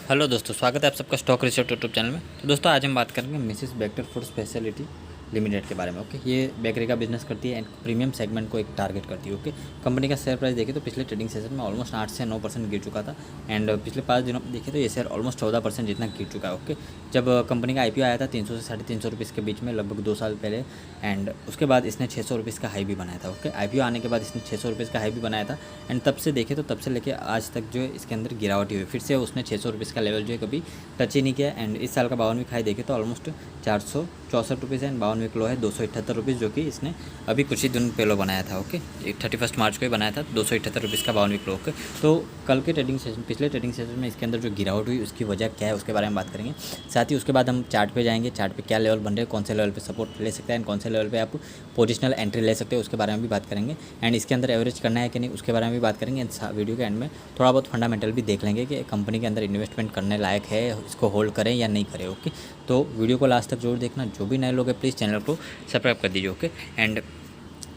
Hello दोस्तों, स्वागत है आप सबका स्टॉक रिसर्च यूट्यूब चैनल में। तो दोस्तों आज हम बात करेंगे Mrs baker food speciality limited के बारे में। ओके, ये बेकरी का बिजनेस करती है एंड प्रीमियम सेगमेंट को एक टारगेट करती है। ओके, कंपनी का शेयर प्राइस देखें तो पिछले ट्रेडिंग सेशन में ऑलमोस्ट 8 से 9% गिर चुका था एंड पिछले 5 दिनों में देखें तो ये शेयर ऑलमोस्ट 14% जितना गिर चुका है। ओके, जब कंपनी का IPO आया था 300 से 350 रुपीज़ के बीच में लगभग 2 साल पहले एंड उसके बाद इसने 600 रुपीज़ का हाई भी बनाया था। ओके, IPO आने के बाद इसने 600 रुपीज़ का हाई भी बनाया था एंड तब से देखें तो तब से लेके आज तक जो है इसके अंदर गिरावट हुई। फिर से उसने 600 रुपीज़ का लेवल जो है कभी टच ही नहीं किया एंड इस साल का 52वीं हाई देखे तो ऑलमोस्ट 464 रुपीज़ है एंड 52वीं लो है 278 रुपीज़, जो कि इसने अभी कुछ ही दिन पहले बनाया था। ओके, 31 मार्च को ही बनाया था 278 रुपीज़ का 52वीं लो। ओके, तो कल के ट्रेडिंग सेशन, पिछले ट्रेडिंग सेशन में इसके अंदर जो गिरावट हुई उसकी वजह क्या है उसके बारे में बात करेंगे। साथ ही उसके बाद हम चार्ट पे जाएंगे, चार्ट पे क्या लेवल बन रहे हैं, कौन से लेवल पे सपोर्ट ले सकते हैं एंड कौन से लेवल पे आप पोजिशनल एंट्री ले सकते हैं उसके बारे में भी बात करेंगे एंड इसके अंदर एवरेज करना है कि नहीं उसके बारे में भी बात करेंगे। वीडियो के एंड में थोड़ा बहुत फंडामेंटल भी देख लेंगे कि कंपनी के अंदर इन्वेस्टमेंट करने लायक है, इसको होल्ड करें या नहीं करें। ओके, तो वीडियो को लास्ट तक जरूर देखना। जो भी नए लोग हैं प्लीज़ चैनल को सब्सक्राइब कर दीजिए। ओके, एंड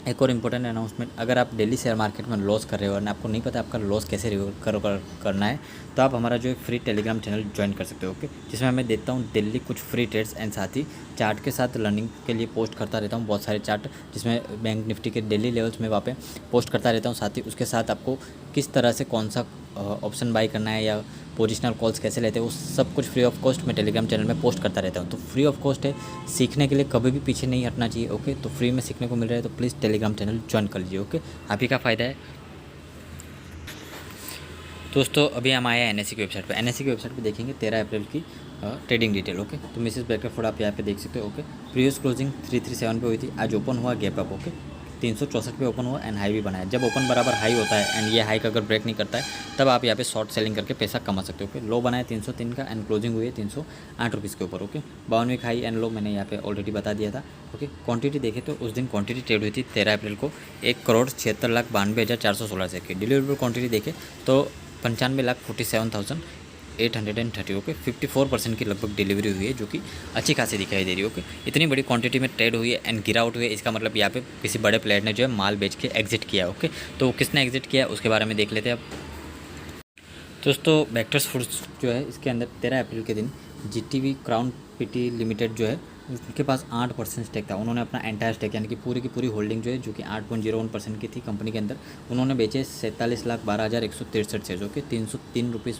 एक और इम्पोर्टेंट अनाउंसमेंट, अगर आप डेली शेयर मार्केट में लॉस कर रहे हो और आपको नहीं पता आपका लॉस कैसे रिकवर करना है तो आप हमारा जो फ्री टेलीग्राम चैनल ज्वाइन कर सकते हो। ओके, जिसमें मैं देता हूँ डेली कुछ फ्री ट्रेड्स एंड साथ ही चार्ट के साथ लर्निंग के लिए पोस्ट करता रहता हूँ बहुत सारे चार्ट, जिसमें बैंक निफ्टी के डेली लेवल्स में वहाँ पे पोस्ट करता रहता हूँ। साथ ही उसके साथ आपको किस तरह से कौन सा ऑप्शन बाई करना है या पोजिशनल कॉल्स कैसे लेते हैं वो सब कुछ फ्री ऑफ कॉस्ट मैं टेलीग्राम चैनल में पोस्ट करता रहता हूँ। तो फ्री ऑफ कॉस्ट है, सीखने के लिए कभी भी पीछे नहीं हटना चाहिए। ओके, तो फ्री में सीखने को मिल रहा है तो प्लीज़ टेलीग्राम चैनल ज्वाइन कर लीजिए। ओके, आप ही का फ़ायदा है। दोस्तों अभी हम आए हैं NSE की वेबसाइट पे। NSE की वेबसाइट पे देखेंगे 13 अप्रैल की ट्रेडिंग डिटेल। ओके, तो मिसेस बेकर फूड आप यहाँ पे देख सकते हो। ओके, प्रीवियस क्लोजिंग 337 पे हुई थी, आज ओपन हुआ गैप अप। ओके, 364 पे ओपन हुआ एंड हाई भी बनाया। जब ओपन बराबर हाई होता है एंड ये हाई का अगर ब्रेक नहीं करता है तब आप यहाँ पे शॉर्ट सेलिंग करके पैसा कमा सकते हो। ओके, लो बनाया 303 का एंड क्लोजिंग हुई है 308 रुपीज़ के ऊपर। ओके, 52वीं हाई एंड लो मैंने यहाँ पे ऑलरेडी बता दिया था। ओके, क्वांटिटी देखें तो उस दिन क्वांटिटी ट्रेड हुई थी 13 अप्रैल को 1,76,92,416 से की। डिलीवरेबल क्वांटिटी देखें तो 95,47,830। ओके, 54% की लगभग डिलीवरी हुई है, जो कि अच्छी खासी दिखाई दे रही है। ओके, इतनी बड़ी क्वांटिटी में ट्रेड हुई है एंड गिरावट हुई है, इसका मतलब यहाँ पे किसी बड़े प्लेयर ने जो है माल बेच के एग्जिट किया। ओके, तो किसने एग्जिट किया उसके बारे में देख लेते हैं अब। दोस्तों बेक्टर्स फूड्स जो है इसके अंदर 13 अप्रैल के दिन GTV क्राउन PT लिमिटेड जो है उनके पास 8% स्टेक था। उन्होंने अपना एंटायर स्टेक यानी कि पूरी की पूरी होल्डिंग जो है जो कि 8.01% की थी कंपनी के अंदर, उन्होंने बेचे 47,12,163 शेयर, जो कि 303 रुपीज़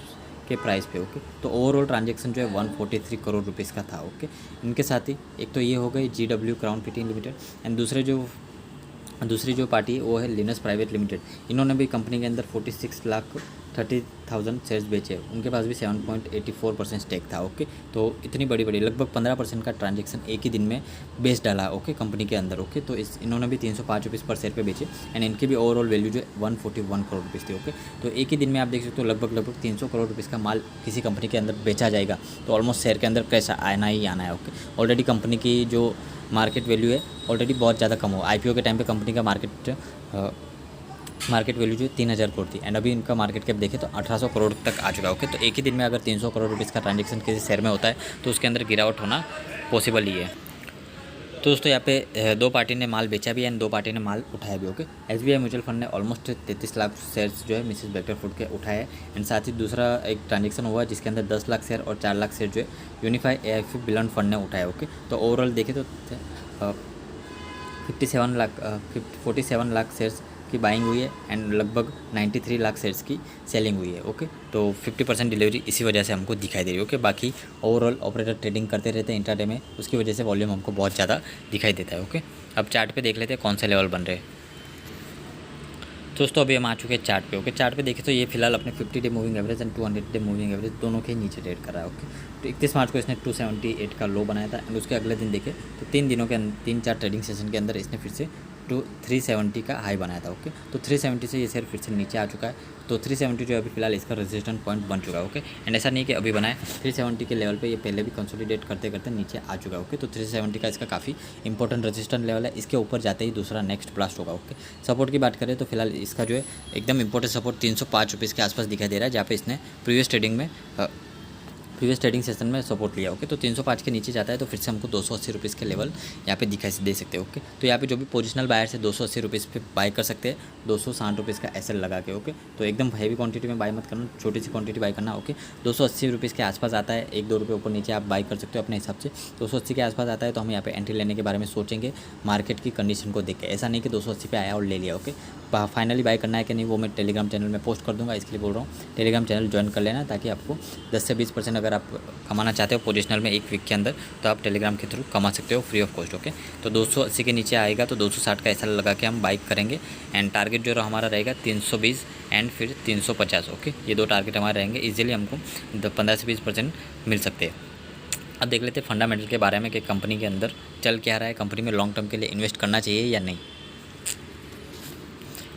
के प्राइस पे। ओके, तो ओवरऑल ट्रांजैक्शन जो है 143 करोड़ रुपीज़ का था। ओके, इनके साथ ही एक तो ये हो गई GW crown PT limited and दूसरी जो पार्टी है वो है लिनस प्राइवेट लिमिटेड। इन्होंने भी कंपनी के अंदर 46,30,000 शेयर्स बेचे, उनके पास भी 7.84% स्टेक था। ओके, तो इतनी बड़ी लगभग 15% का ट्रांजैक्शन एक ही दिन में बेच डाला। ओके, कंपनी के अंदर। ओके, तो इन्होंने भी 305 रुपीज़ पर शेयर पे बेचे एंड इनकी भी ओवरऑल वैल्यू जो 141 करोड़ रुपीज़ थी। ओके, तो एक ही दिन में आप देख सकते हो लगभग 300 करोड़ रुपीज़ का माल किसी कंपनी के अंदर बेचा जाएगा तो ऑलमोस्ट शेयर के अंदर कैसा आना ही आना है। ओके, ऑलरेडी कंपनी की जो मार्केट वैल्यू है ऑलरेडी बहुत ज़्यादा कम हो। IPO के टाइम पे कंपनी का मार्केट वैल्यू जो 3,000 करोड़ थी एंड अभी इनका मार्केट कैप देखें तो 1,800 करोड़ तक आ चुका है। ओके, तो एक ही दिन में अगर 300 करोड़ रुपीज़ का ट्रांजेक्शन किसी शेयर में होता है तो उसके अंदर गिरावट होना पॉसिबल ही है। तो दोस्तों यहाँ पे 2 पार्टी ने माल बेचा भी है एंड 2 पार्टी ने माल उठाया भी। ओके, SBI म्यूचुअल फंड ने ऑलमोस्ट 33 लाख शेयर्स जो है मिसेस बेकर फूड के उठाए एंड साथ ही दूसरा एक ट्रांजेक्शन हुआ जिसके अंदर 10 लाख शेयर और 4 लाख शेयर जो है यूनिफाई AIF बिलॉन्ड फंड ने उठाया। ओके, तो ओवरऑल देखें तो 47 लाख शेयर्स की बाइंग हुई है एंड लगभग 93 लाख शेयर्स की सेलिंग हुई है। ओके, तो 50% डिलीवरी इसी वजह से हमको दिखाई दे रही है। ओके, बाकी ओवरऑल ऑपरेटर ट्रेडिंग करते रहते हैं इंट्राडे में, उसकी वजह से वॉल्यूम हमको बहुत ज़्यादा दिखाई देता है। ओके, अब चार्ट पे देख लेते हैं कौन से लेवल बन रहे हैं। दोस्तों अभी हम आ चुके हैं चार्ट पे। ओके, चार्ट पे देखें तो ये फिलहाल अपने 50 day moving average and 200 day moving average दोनों के नीचे ट्रेड कर रहा है। ओके, तो 31 मार्च को इसने 278 का लो बनाया था एंड उसके अगले दिन देखें तो 3-4 ट्रेडिंग सेशन के अंदर इसने फिर से 370 का हाई बनाया था। ओके, तो 370 से ये शेयर फिर से नीचे आ चुका है। तो 370 जो है अभी फिलहाल इसका रेजिस्टेंस पॉइंट बन चुका है। ओके, एंड ऐसा नहीं कि अभी बनाए, 370 के लेवल पे ये पहले भी कंसोलिडेट करते करते नीचे आ चुका है। ओके, तो 370 का इसका काफ़ी इंपॉर्टेंट रेजिस्टेंस लेवल है, इसके ऊपर जाते ही दूसरा नेक्स्ट ब्लास्ट होगा। ओके, सपोर्ट की बात करें तो फिलहाल इसका जो है एकदम इंपॉर्टेंट सपोर्ट 305 रुपीज़ के आसपास दिखाई दे रहा है, जहाँ पे इसने प्रीवियस ट्रेडिंग में प्रीवियस ट्रेडिंग सेशन में सपोर्ट लिया। ओके, तो 305 के नीचे जाता है तो फिर से हमको 280 रुपीज़ के लेवल यहाँ पे दिखाई दे सकते हैं। ओके, तो यहाँ पे जो भी पोजिशनल बायर से 280 रुपीज़ पे बाय कर सकते हैं, 260 रुपीज़ का एसएल लगा के। ओके, तो एकदम हैवी क्वांटिटी में बाय मत करना, छोटी सी क्वांटिटी बाय करना। ओके, 280 रुपीज़ के आसपास आता है, 1-2 रुपये ऊपर नीचे आप बाय कर सकते हो अपने हिसाब से। 280 के आसपास आता है तो हम यहाँ पे एंट्री लेने के बारे में सोचेंगे मार्केट की कंडीशन को देख के। ऐसा नहीं कि 280 पे आया और ले लिया। ओके, फाइनली बाय करना है कि नहीं वो मैं टेलीग्राम चैनल में पोस्ट कर दूंगा, इसके लिए बोल रहा हूँ टेलीग्राम चैनल ज्वाइन कर लेना, ताकि आपको 10 से 20% अगर आप कमाना चाहते हो पोजिशनल में 1 वीक के अंदर, तो आप टेलीग्राम के थ्रू कमा सकते हो फ्री ऑफ कॉस्ट। ओके, तो 280 के नीचे आएगा तो 260 का ऐसा लगा के हम बाई करेंगे। एंड टारगेट जो हमारा रहेगा 320 एंड फिर 350। ओके, ये 2 टारगेट हमारे रहेंगे, ईजिली हमको 15 से 20% मिल सकते हैं। अब देख लेते हैं फंडामेंटल के बारे में कि कंपनी के अंदर चल क्या रहा है, कंपनी में लॉन्ग टर्म के लिए इन्वेस्ट करना चाहिए या नहीं।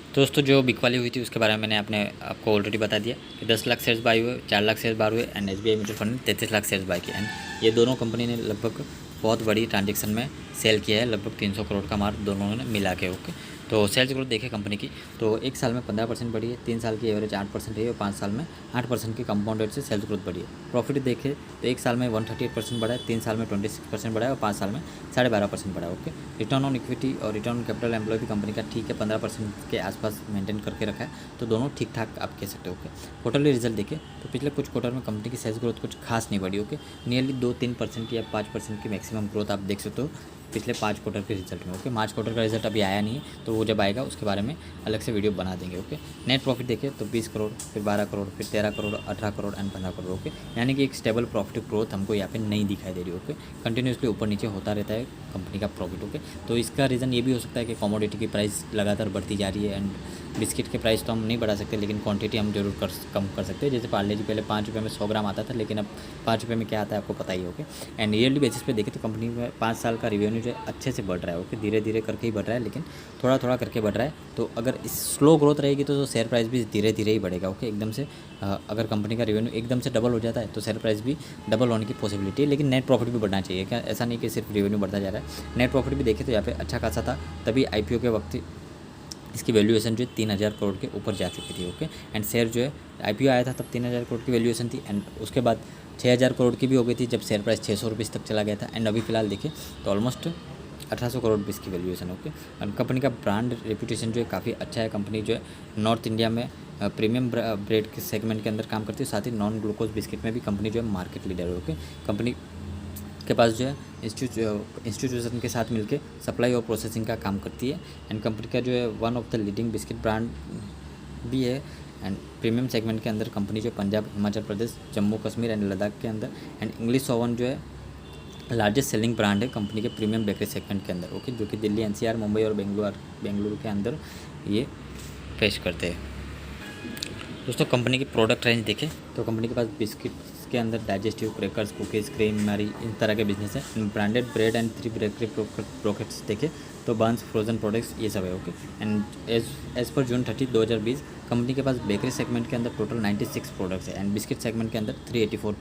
तो दोस्तों जो बिक वाली हुई थी उसके बारे में मैंने आपको ऑलरेडी बता दिया कि 10 लाख शेयर्स बाय हुए, 4 लाख शेयर्स बाय हुए एंड एसबीआई म्यूचुअल फंड ने 33 लाख शेयर्स बाय किए। एंड ये दोनों कंपनी ने लगभग बहुत बड़ी ट्रांजेक्शन में सेल किया है, लगभग 300 करोड़ का मार्क दोनों ने मिला के। ओके, तो सेल्स ग्रोथ देखें कंपनी की तो 1 साल में 15% बढ़ी है, 3 साल की एवरेज 8% है और 5 साल में 8% की कंपाउंड रेट से सेल्स ग्रोथ बढ़ी है। प्रॉफिट देखें तो 1 साल में 138% बढ़ा है, 3 साल में 26% बढ़ा है और 5 साल में 12.5% बढ़ा है। ओके, रिटर्न ऑन इक्विटी और रिटर्न ऑन कैपिटल एम्प्लॉय भी कंपनी का ठीक है, 15% के आसपास मेंटेन करके रखा है, तो दोनों ठीक ठाक आप कह सकते हो। ओके, क्वार्टरली रिजल्ट देखें तो पिछले कुछ क्वार्टर में कंपनी की सेल्स ग्रोथ कुछ खास नहीं बढ़ी। ओके, नियरली 2-3% या 5% की मैक्सिमम ग्रोथ आप देख सकते हो पिछले 5 क्वार्टर के रिजल्ट में। ओके, मार्च क्वार्टर का रिजल्ट अभी आया नहीं है, तो वो जब आएगा उसके बारे में अलग से वीडियो बना देंगे। ओके, नेट प्रॉफिट देखें तो 20 करोड़, फिर 12 करोड़, फिर 13 करोड़, 18 करोड़ एंड 15 करोड़। ओके, यानी कि एक स्टेबल प्रॉफिट ग्रोथ हमको यहाँ पे नहीं दिखाई दे रही। ओके, कंटिन्यूसली ऊपर नीचे होता रहता है कंपनी का प्रॉफिट। ओके, तो इसका रीज़न ये भी हो सकता है कि कमोडिटी की प्राइस लगातार बढ़ती जा रही है। एंड बिस्किट के प्राइस तो हम नहीं बढ़ा सकते, लेकिन क्वांटिटी हम जरूर कम कर सकते हैं। जैसे पार्ले जी पहले 5 रुपये में 100 ग्राम आता था, लेकिन अब 5 रुपये में क्या आता है आपको पता ही। ओके, एंड ईयरली बेसिस पे देखें तो कंपनी में 5 साल का रिवेन्यू जो है अच्छे से बढ़ रहा है। ओके, धीरे धीरे करके ही बढ़ रहा है, लेकिन थोड़ा थोड़ा करके बढ़ रहा है। तो अगर इस स्लो ग्रोथ रहेगी तो शेयर प्राइस भी धीरे धीरे ही बढ़ेगा। ओके, एकदम से अगर कंपनी का रिवेन्यू एकदम से डबल हो जाता है तो शेयर प्राइस भी डबल होने की पॉसिबिलिटी है, लेकिन नेट प्रॉफिट भी बढ़ना चाहिए। क्या ऐसा नहीं कि सिर्फ रिवेन्यू बढ़ता जा रहा है, नेट प्रॉफिट भी देखें तो यहाँ पे अच्छा खासा था, तभी IPO के वक्त इसकी वैल्यूएशन जो है 3000 करोड़ के ऊपर जा चुकी थी। ओके, एंड शेयर जो है IPO आया था तब 3000 करोड़ की वैल्यूएशन थी, एंड उसके बाद 6000 करोड़ की भी हो गई थी जब शेयर प्राइस 600 रुपीज़ तक चला गया था। एंड अभी फिलहाल देखिए तो ऑलमोस्ट 1800 करोड़ रुपीज़ की वैल्यूएशन। ओके, एंड कंपनी का ब्रांड रेपुटेशन जो है काफ़ी अच्छा है। कंपनी जो है नॉर्थ इंडिया में प्रीमियम ब्रेड के सेगमेंट के अंदर काम करती है, साथ ही नॉन ग्लूकोज बिस्किट में भी कंपनी जो है मार्केट लीडर है। ओके, कंपनी के पास जो है इंस्टीट्यूशन के साथ मिलके सप्लाई और प्रोसेसिंग का काम करती है। एंड कंपनी का जो है one of the leading biscuit brand भी है। एंड प्रीमियम सेगमेंट के अंदर कंपनी जो पंजाब, हिमाचल प्रदेश, जम्मू कश्मीर एंड लद्दाख के अंदर, एंड इंग्लिश ओवन जो है लार्जेस्ट सेलिंग ब्रांड है कंपनी के प्रीमियम बेकरी सेगमेंट के अंदर। ओके, जो कि दिल्ली, NCR, मुंबई और बेंगलुरु के अंदर ये पेश करते हैं। दोस्तों कंपनी की प्रोडक्ट रेंज देखें तो कंपनी के पास बिस्किट्स के अंदर digestive, crackers, cookies, cream, Marie, इन तरह के बिजनेस है। Branded bread and 3 bakery products देखें तो बंस, फ्रोजन प्रोडक्ट्स, ये सब है। Okay, and as per June 30, 2020 company के पास बेकरी सेगमेंट के अंदर टोटल 96 प्रोडक्ट्स है, एंड बिस्किट सेगमेंट के अंदर 384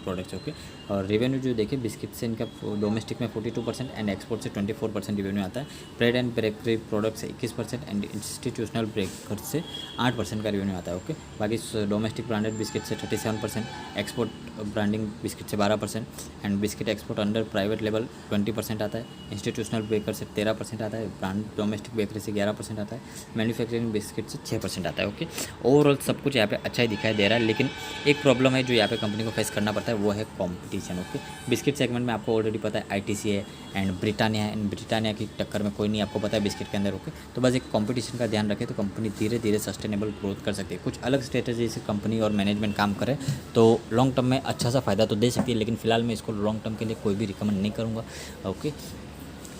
प्रोडक्ट्स। ओके, और रेवेन्यू जो देखिए बिस्किट से इनका डोमेस्टिक में 42% एंड एक्सपोर्ट से 24% रेवेन्यू आता है। ब्रेड एंड बेकरी प्रोडक्ट से 21% एंड इंस्टीट्यूशनल ब्रेकर से 8% का रेवेन्यू आता है। ओके, बाकी डोमेस्टिक ब्रांडेड बिस्किट से 37%, एक्सपोर्ट ब्रांडिंग बिस्किट से 12% and biscuit export under private level 20% आता है। इंस्टीट्यूशनल ब्रेकर से 13% आता है, ब्रांड डोमेस्टिक बेकरी से 11% आता है, मैन्युफैक्चरिंग बिस्किट से 6% आता है। ओके, ओवरऑल सब कुछ यहाँ पे अच्छा ही दिखाई दे रहा है, लेकिन एक प्रॉब्लम है जो यहाँ पे कंपनी को फेस करना पड़ता है, वो है कंपटीशन। ओके, बिस्किट सेगमेंट में आपको ऑलरेडी पता है ITC है एंड ब्रिटानिया है, एंड ब्रिटानिया की टक्कर में कोई नहीं आपको पता है बिस्किट के अंदर। ओके, तो बस एक कंपटीशन का ध्यान रखें तो कंपनी धीरे धीरे सस्टेनेबल ग्रोथ कर सकती है। कुछ अलग स्ट्रेटेजी से कंपनी और मैनेजमेंट काम करे तो लॉन्ग टर्म में अच्छा सा फ़ायदा तो दे सकती है, लेकिन फिलहाल मैं इसको लॉन्ग टर्म के लिए कोई भी रिकमेंड नहीं करूँगा। ओके,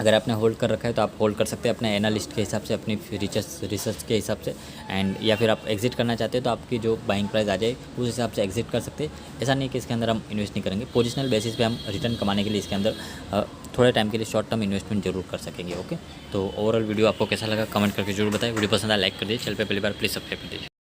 अगर आपने होल्ड कर रखा है तो आप होल्ड कर सकते हैं अपने एनालिस्ट के हिसाब से, अपनी रिसर्च के हिसाब से, एंड या फिर आप एग्जिट करना चाहते हैं तो आपकी जो बाइंग प्राइस आ जाए उस हिसाब से एग्जिट कर सकते हैं। ऐसा नहीं कि इसके अंदर हम इन्वेस्ट नहीं करेंगे, पोजिशनल बेसिस पे हम रिटर्न कमाने के लिए इसके अंदर थोड़े टाइम के लिए शॉर्ट टर्म इन्वेस्टमेंट जरूर कर सकेंगे। ओके, तो ओवरऑल वीडियो आपको कैसा लगा कमेंट करके जरूर बताएं। वीडियो पसंद आया लाइक कर दीजिए, चैनल पे पहली बार प्लीज़ सब्सक्राइब कर दीजिए।